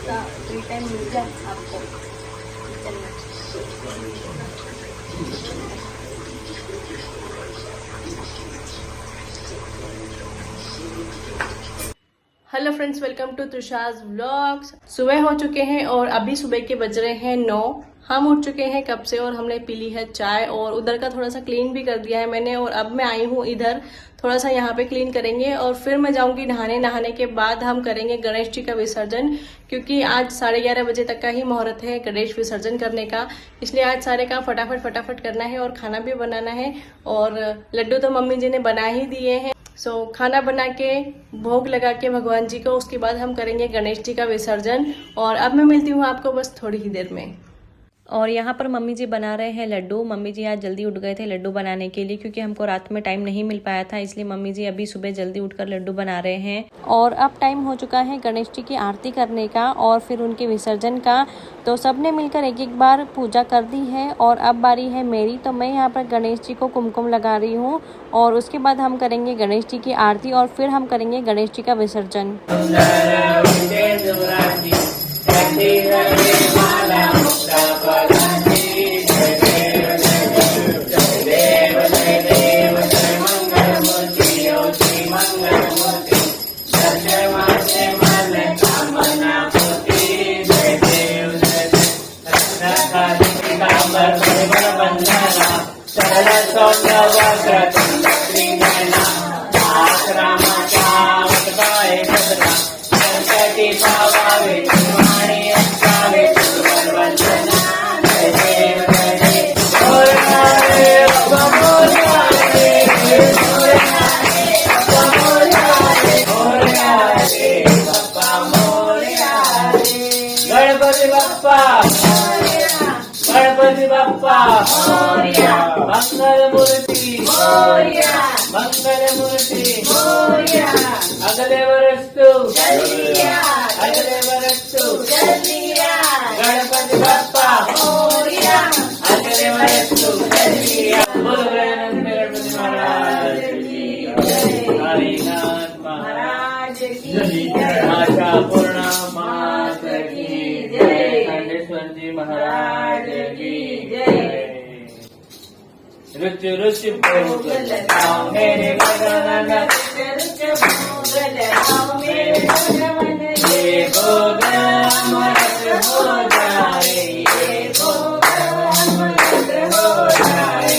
सा free time मिल जाए आपको किचन में। Hello friends, welcome to Tushar's vlogs. सुबह हो चुके हैं और अभी सुबह के बज रहे हैं 9। हम उठ चुके हैं कब से और हमने पी ली है चाय और उधर का थोड़ा सा क्लीन भी कर दिया है मैंने। और अब मैं आई हूँ इधर, थोड़ा सा यहाँ पे क्लीन करेंगे और फिर मैं जाऊंगी नहाने। नहाने के बाद हम करेंगे गणेश जी का विसर्जन, क्योंकि आज 11:30 बजे तक का ही मुहूर्त है गणेश विसर्जन करने का। इसलिए आज सारे काम फटाफट करना है और खाना भी बनाना है। और लड्डू तो मम्मी जी ने बना ही दिए हैं। खाना बना के भोग लगा के भगवान जी को, उसके बाद हम करेंगे गणेश जी का विसर्जन। और अब मैं मिलती हूँ आपको बस थोड़ी ही देर में। और यहाँ पर मम्मी जी बना रहे हैं लड्डू। मम्मी जी आज जल्दी उठ गए थे लड्डू बनाने के लिए, क्योंकि हमको रात में टाइम नहीं मिल पाया था, इसलिए मम्मी जी अभी सुबह जल्दी उठकर लड्डू बना रहे हैं। और अब टाइम हो चुका है गणेश जी की आरती करने का और फिर उनके विसर्जन का। तो सबने मिलकर एक बार पूजा कर दी है और अब बारी है मेरी। तो मैं यहाँ पर गणेश जी को कुमकुम लगा रही हूँ और उसके बाद हम करेंगे गणेश जी की आरती और फिर हम करेंगे गणेश जी का विसर्जन। गणपति बाप्पा मोरया, मंगल मूर्ति मोरया, मंगल मूर्ति मोरया, अगले वर्ष तो जल्दिया, अगले वर्ष तो जल्दिया, गणपति बाप्पा मोरया, अगले वर्ष तो जल्दिया। बोलो गणपति महाराज की जय, हरिनाथ महाराज की जय, माता पूर्णा मात की जय, खंडेश्वर जी महाराज की जय। रुच रुच भोग लगाओ मेरे भगवान, रुच भोग लगाओ मेरे भगवान, ये भोग अमृत हो जाए, ये भोग अमृत हो जाए।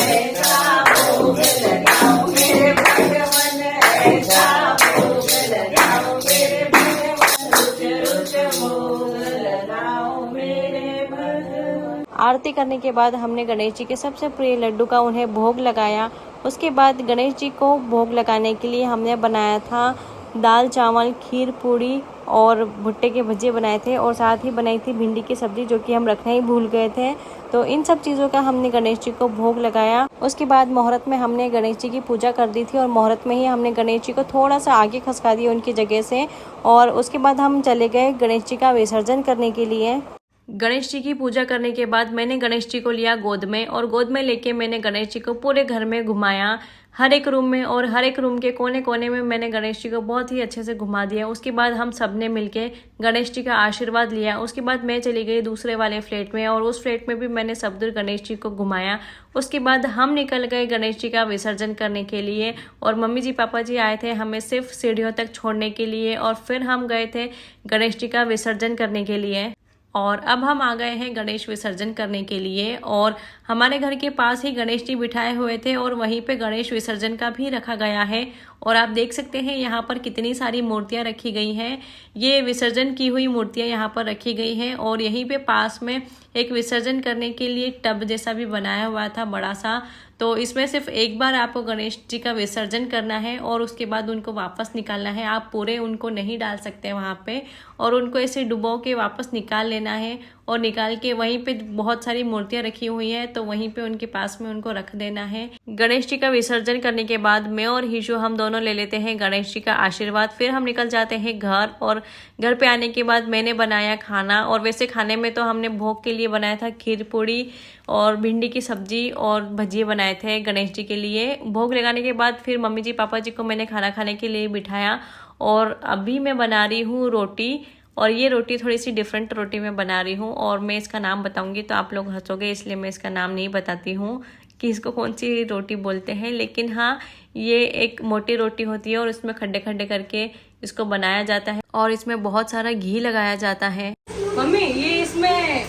ऐसा भोग लगाओ मेरे भगवान, ऐसा भोग लगाओ मेरे भगवान, रुच रुच भोग लगाओ मेरे भगवान। आरती करने के बाद हमने गणेश जी के सबसे प्रिय लड्डू का उन्हें भोग लगाया। उसके बाद गणेश जी को भोग लगाने के लिए हमने बनाया था दाल चावल, खीर पूड़ी और भुट्टे के भजिए बनाए थे और साथ ही बनाई थी भिंडी की सब्जी, जो कि हम रखना ही भूल गए थे। तो इन सब चीज़ों का हमने गणेश जी को भोग लगाया। उसके बाद मुहूर्त में हमने गणेश जी की पूजा कर दी थी और मुहूर्त में ही हमने गणेश जी को थोड़ा सा आगे खसका दिया उनकी जगह से। और उसके बाद हम चले गए गणेश जी का विसर्जन करने के लिए। गणेश जी की पूजा करने के बाद मैंने गणेश जी को लिया गोद में और गोद में लेके मैंने गणेश जी को पूरे घर में घुमाया, हर एक रूम में, और हर एक रूम के कोने कोने में मैंने गणेश जी को बहुत ही अच्छे से घुमा दिया। उसके बाद हम सब ने मिलके गणेश जी का आशीर्वाद लिया। उसके बाद मैं चली गई दूसरे वाले फ्लैट में और उस फ्लैट में भी मैंने सब दूर गणेश जी को घुमाया। उसके बाद हम निकल गए गणेश जी का विसर्जन करने के लिए और मम्मी जी पापा जी आए थे हमें सिर्फ सीढ़ियों तक छोड़ने के लिए और फिर हम गए थे गणेश जी का विसर्जन करने के लिए। और अब हम आ गए हैं गणेश विसर्जन करने के लिए और हमारे घर के पास ही गणेश जी बिठाए हुए थे और वहीं पे गणेश विसर्जन का भी रखा गया है। और आप देख सकते हैं यहाँ पर कितनी सारी मूर्तियाँ रखी गई हैं। ये विसर्जन की हुई मूर्तियाँ यहाँ पर रखी गई हैं और यहीं पे पास में एक विसर्जन करने के लिए टब जैसा भी बनाया हुआ था बड़ा सा। तो इसमें सिर्फ एक बार आपको गणेश जी का विसर्जन करना है और उसके बाद उनको वापस निकालना है। आप पूरे उनको नहीं डाल सकते वहाँ पे और उनको ऐसे डुबो के वापस निकाल लेना है और निकाल के वहीं पे बहुत सारी मूर्तियाँ रखी हुई हैं तो वहीं पे उनके पास में उनको रख देना है। गणेश जी का विसर्जन करने के बाद मैं और हिशु हम दोनों ले लेते हैं गणेश जी का आशीर्वाद। फिर हम निकल जाते हैं घर और घर पे आने के बाद मैंने बनाया खाना। और वैसे खाने में तो हमने भोग के लिए बनाया था खीर पूड़ी और भिंडी की सब्जी और भजिए बनाए थे गणेश जी के लिए। भोग लगाने के बाद फिर मम्मी जी पापा जी को मैंने खाना खाने के लिए बिठाया और अभी मैं बना रही हूँ रोटी और ये रोटी थोड़ी सी डिफरेंट रोटी मैं बना रही हूँ और मैं इसका नाम बताऊंगी तो आप लोग हंसोगे, इसलिए मैं इसका नाम नहीं बताती हूँ कि इसको कौन सी रोटी बोलते हैं। लेकिन हाँ, ये एक मोटी रोटी होती है और इसमें खड्डे खड्डे करके इसको बनाया जाता है और इसमें बहुत सारा घी लगाया जाता है। मम्मी, ये इसमें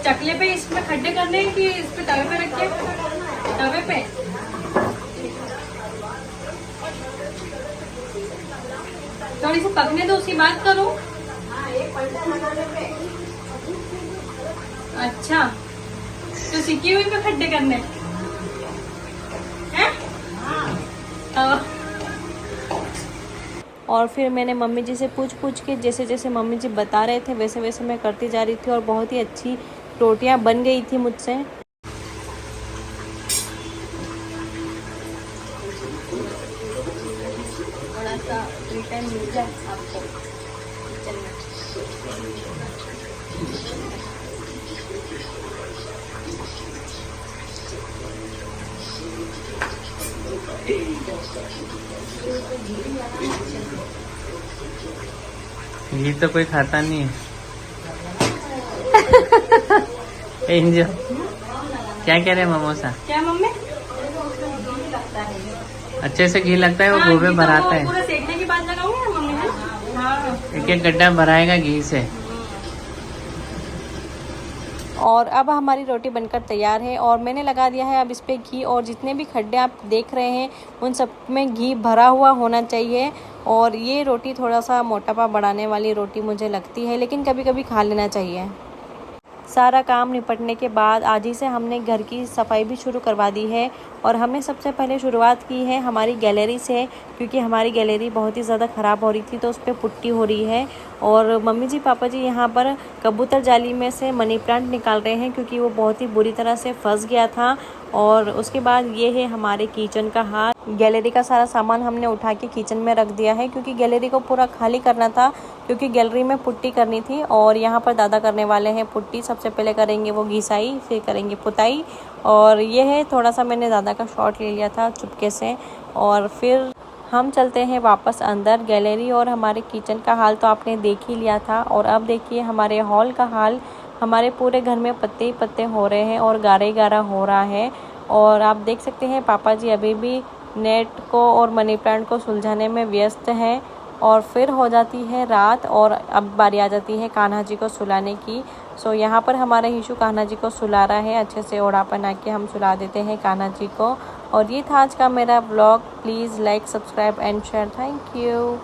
चकले पे इसमें खड्डे करने हैं कि इस पे तवे पे रख के? तवे पे। थोड़ी सी पकने दो, उसकी बात करो। अच्छा, तो सिक्की हुई पे खड्डे करने हैं? और फिर मैंने मम्मी जी से पूछ के जैसे जैसे मम्मी जी बता रहे थे वैसे वैसे मैं करती जा रही थी और बहुत ही अच्छी रोटियां बन गई थी मुझसे। थोड़ा सा फ्री टाइम मिल जाए आपको किचन में। ये तो कोई खाता नहीं है। एंजल क्या कह रहे हैं ममोसा? क्या मम्मी? अच्छे से घी लगता है, वो गोभी भराता है। पूरा सेकने के बाद लगाऊंगी ना मम्मी? हाँ, एक एक गड्ढा भराएगा घी से। और अब हमारी रोटी बनकर तैयार है और मैंने लगा दिया है अब इस पे घी, और जितने भी खड्डे आप देख रहे हैं उन सब में घी भरा हुआ होना चाहिए। और ये रोटी थोड़ा सा मोटापा बढ़ाने वाली रोटी मुझे लगती है, लेकिन कभी कभी खा लेना चाहिए। सारा काम निपटने के बाद आज ही से हमने घर की सफाई भी शुरू करवा दी है और हमने सबसे पहले शुरुआत की है हमारी गैलरी से, क्योंकि हमारी गैलरी बहुत ही ज़्यादा ख़राब हो रही थी तो उस पर पुट्टी हो रही है। और मम्मी जी पापा जी यहाँ पर कबूतर जाली में से मनी प्लांट निकाल रहे हैं क्योंकि वो बहुत ही बुरी तरह से फंस गया था। और उसके बाद ये है हमारे किचन का हाल। गैलरी का सारा सामान हमने उठा के किचन में रख दिया है क्योंकि गैलरी को पूरा खाली करना था, क्योंकि गैलरी में पुट्टी करनी थी। और यहाँ पर दादा करने वाले हैं पुट्टी। सबसे पहले करेंगे वो घिसाई, फिर करेंगे पुताई। और ये है थोड़ा सा मैंने दादा का शॉट ले लिया था चुपके से। और फिर हम चलते हैं वापस अंदर। गैलरी और हमारे किचन का हाल तो आपने देख ही लिया था, और अब देखिए हमारे हॉल का हाल। हमारे पूरे घर में पत्ते ही पत्ते हो रहे हैं और गारा ही गारा हो रहा है। और आप देख सकते हैं पापा जी अभी भी नेट को और मनी प्लांट को सुलझाने में व्यस्त हैं। और फिर हो जाती है रात और अब बारी आ जाती है कान्हा जी को सुलाने की। सो यहाँ पर हमारा हिशु कान्हा जी को सुला रहा है, अच्छे से ओढ़ा पहना के हम सुला देते हैं कान्हा जी को। और ये था आज का मेरा blog. Please like, subscribe and share. Thank you.